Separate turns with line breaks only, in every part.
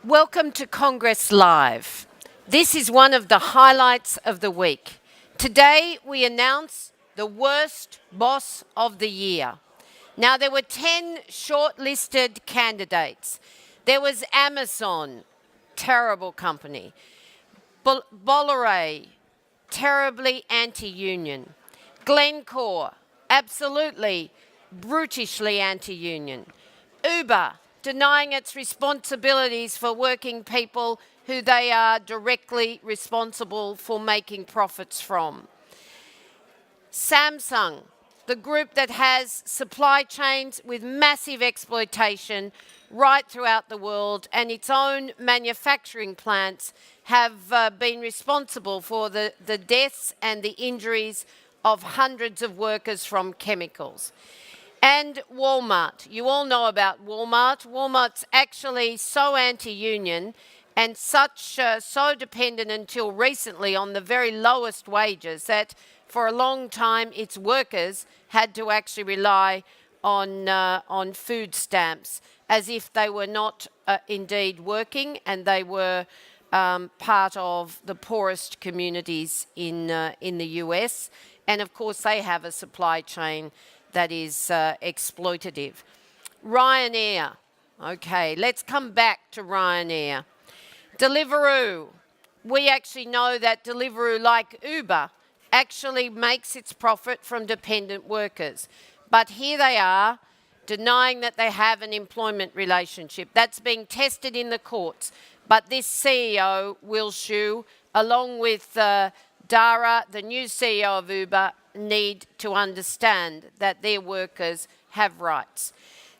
Welcome to Congress Live. This is one of the highlights of the week. Today we announce the worst boss of the year. Now there were 10 shortlisted candidates. There was Amazon, terrible company. Bolloré, terribly anti-union. Glencore, absolutely brutishly anti-union. Uber, denying its responsibilities for working people who they are directly responsible for making profits from. Samsung, the group that has supply chains with massive exploitation right throughout the world, and its own manufacturing plants have been responsible for the deaths and the injuries of hundreds of workers from chemicals. And Walmart. You all know about Walmart. Walmart's actually so anti-union and so dependent until recently on the very lowest wages that for a long time its workers had to actually rely on food stamps as if they were not indeed working, and they were part of the poorest communities in the US. And of course they have a supply chain that is exploitative. Ryanair. Okay, let's come back to Ryanair. Deliveroo. We actually know that Deliveroo, like Uber, actually makes its profit from dependent workers. But here they are, denying that they have an employment relationship. That's being tested in the courts. But this CEO, Will Shu, along with Dara, the new CEO of Uber, need to understand that their workers have rights.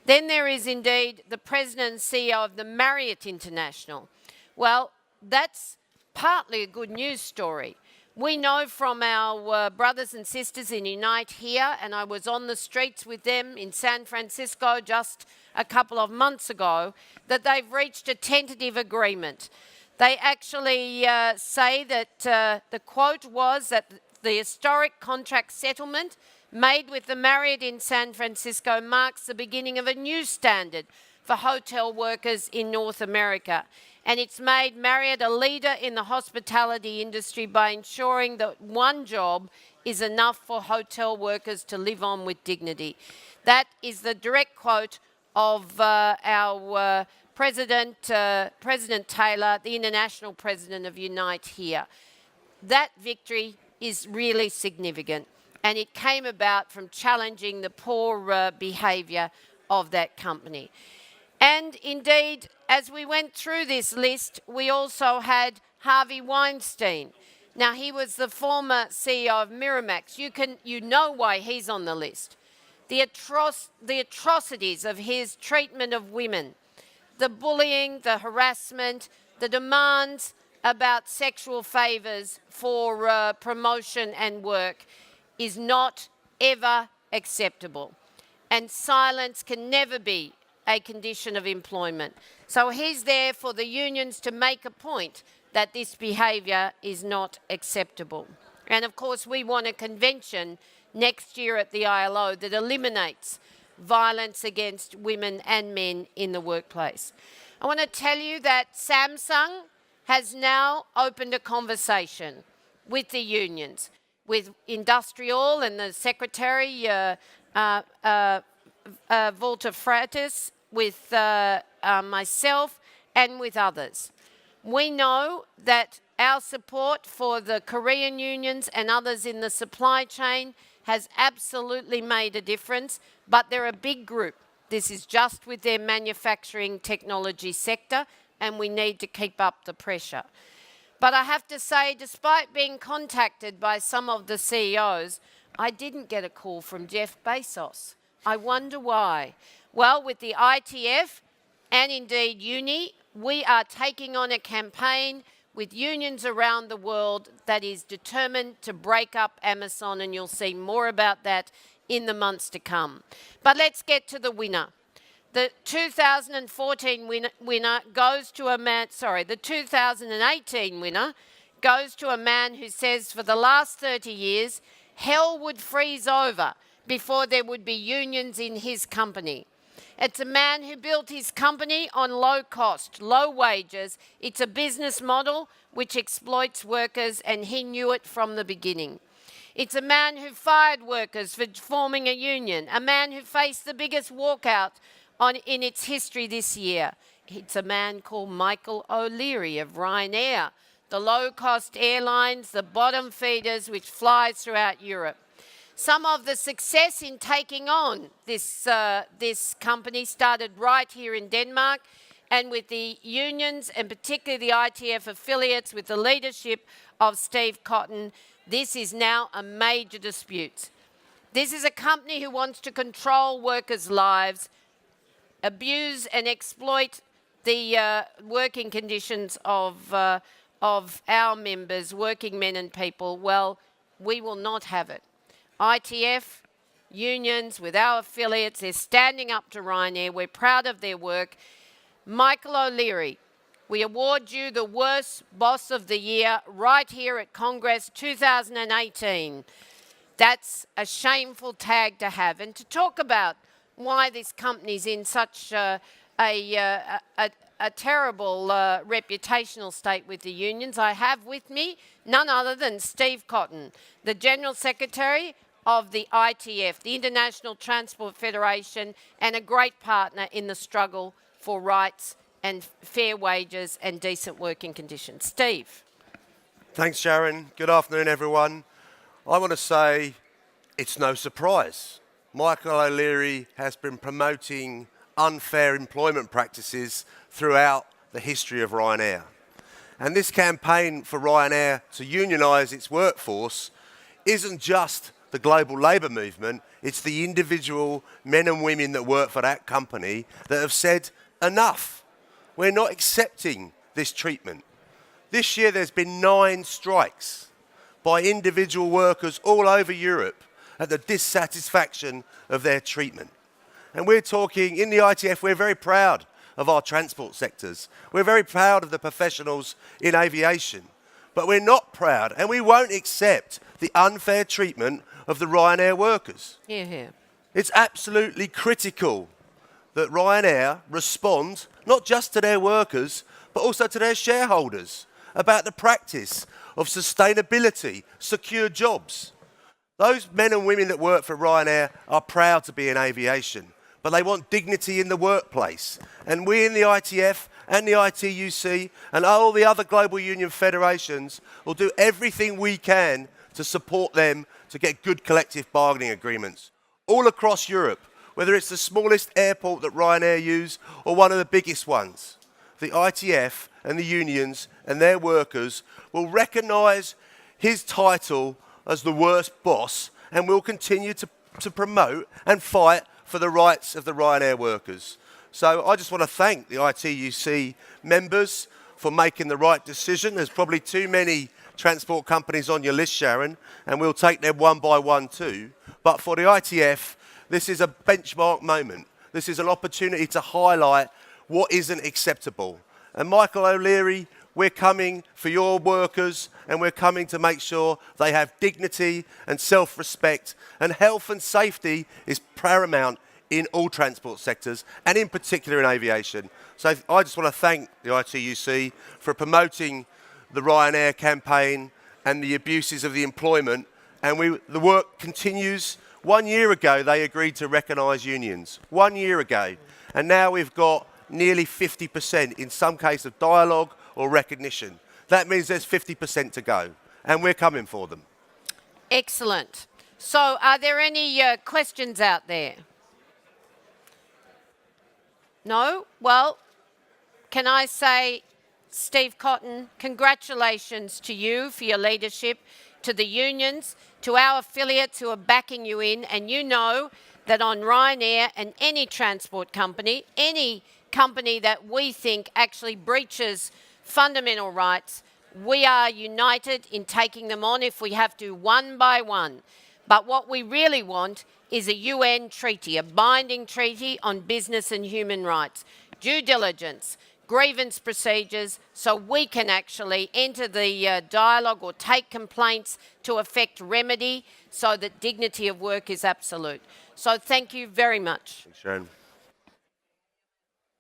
Then there is indeed the president and CEO of the Marriott International. Well, that's partly a good news story. We know from our brothers and sisters in Unite here, and I was on the streets with them in San Francisco just a couple of months ago, that they've reached a tentative agreement. They actually say that the quote was that the historic contract settlement made with the Marriott in San Francisco marks the beginning of a new standard for hotel workers in North America. And it's made Marriott a leader in the hospitality industry by ensuring that one job is enough for hotel workers to live on with dignity. That is the direct quote of our President Taylor, the international president of Unite here. That victory is really significant, and it came about from challenging the poor behaviour of that company. And indeed, as we went through this list, we also had Harvey Weinstein. Now, he was the former CEO of Miramax. You know why he's on the list. The atrocities of his treatment of women, the bullying, the harassment, the demands about sexual favours for promotion and work is not ever acceptable. And silence can never be a condition of employment. So he's there for the unions to make a point that this behaviour is not acceptable. And of course we want a convention next year at the ILO that eliminates violence against women and men in the workplace. I want to tell you that Samsung has now opened a conversation with the unions, with Industrial and the Secretary, Walter Fratis, with myself and with others. We know that our support for the Korean unions and others in the supply chain has absolutely made a difference, but they're a big group. This is just with their manufacturing technology sector, and we need to keep up the pressure. But I have to say, despite being contacted by some of the CEOs, I didn't get a call from Jeff Bezos. I wonder why. Well, with the ITF and indeed Uni, we are taking on a campaign with unions around the world that is determined to break up Amazon, and you'll see more about that in the months to come. But let's get to the winner. The 2014 winner goes to a man, the 2018 winner goes to a man who says for the last 30 years, hell would freeze over before there would be unions in his company. It's a man who built his company on low cost, low wages. It's a business model which exploits workers, and he knew it from the beginning. It's a man who fired workers for forming a union, a man who faced the biggest walkout in its history this year. It's a man called Michael O'Leary of Ryanair, the low-cost airlines, the bottom feeders which flies throughout Europe. Some of the success in taking on this company started right here in Denmark, and with the unions and particularly the ITF affiliates with the leadership of Steve Cotton, this is now a major dispute. This is a company who wants to control workers' lives, abuse and exploit the working conditions of our members, working men and people. Well, we will not have it. ITF, unions with our affiliates, they're standing up to Ryanair. We're proud of their work. Michael O'Leary, we award you the worst boss of the year right here at Congress 2018. That's a shameful tag to have. And to talk about why this company's in such a terrible reputational state with the unions, I have with me none other than Steve Cotton, the General Secretary of the ITF, the International Transport Federation, and a great partner in the struggle for rights and fair wages and decent working conditions. Steve.
Thanks, Sharon. Good afternoon, everyone. I want to say it's no surprise. Michael O'Leary has been promoting unfair employment practices throughout the history of Ryanair. And this campaign for Ryanair to unionise its workforce isn't just the global labour movement, it's the individual men and women that work for that company that have said enough. We're not accepting this treatment. This year there's been 9 strikes by individual workers all over Europe at the dissatisfaction of their treatment. And we're talking, in the ITF, we're very proud of our transport sectors. We're very proud of the professionals in aviation. But we're not proud, and we won't accept the unfair treatment of the Ryanair workers.
Yeah.
It's absolutely critical that Ryanair respond not just to their workers, but also to their shareholders about the practice of sustainability, secure jobs. Those men and women that work for Ryanair are proud to be in aviation, but they want dignity in the workplace. And we in the ITF and the ITUC and all the other global union federations will do everything we can to support them to get good collective bargaining agreements all across Europe, whether it's the smallest airport that Ryanair use or one of the biggest ones. The ITF and the unions and their workers will recognise his title as the worst boss and will continue to promote and fight for the rights of the Ryanair workers. So I just want to thank the ITUC members for making the right decision. There's probably too many transport companies on your list, Sharon, and we'll take them one by one too. But for the ITF, this is a benchmark moment. This is an opportunity to highlight what isn't acceptable. And Michael O'Leary, we're coming for your workers, and we're coming to make sure they have dignity and self-respect, and health and safety is paramount in all transport sectors, and in particular in aviation. So I just want to thank the ITUC for promoting the Ryanair campaign and the abuses of the employment, and the work continues. 1 year ago, they agreed to recognise unions. 1 year ago. And now we've got nearly 50% in some case of dialogue or recognition. That means there's 50% to go, and we're coming for them.
Excellent. So are there any questions out there? No? Well, can I say, Steve Cotton, congratulations to you for your leadership, to the unions, to our affiliates who are backing you in, and you know that on Ryanair and any transport company, any company that we think actually breaches fundamental rights, we are united in taking them on if we have to, one by one. But what we really want is a UN treaty, a binding treaty on business and human rights, due diligence, grievance procedures, so we can actually enter the dialogue or take complaints to effect remedy so that dignity of work is absolute. So thank you very much.
Thanks, Sharon.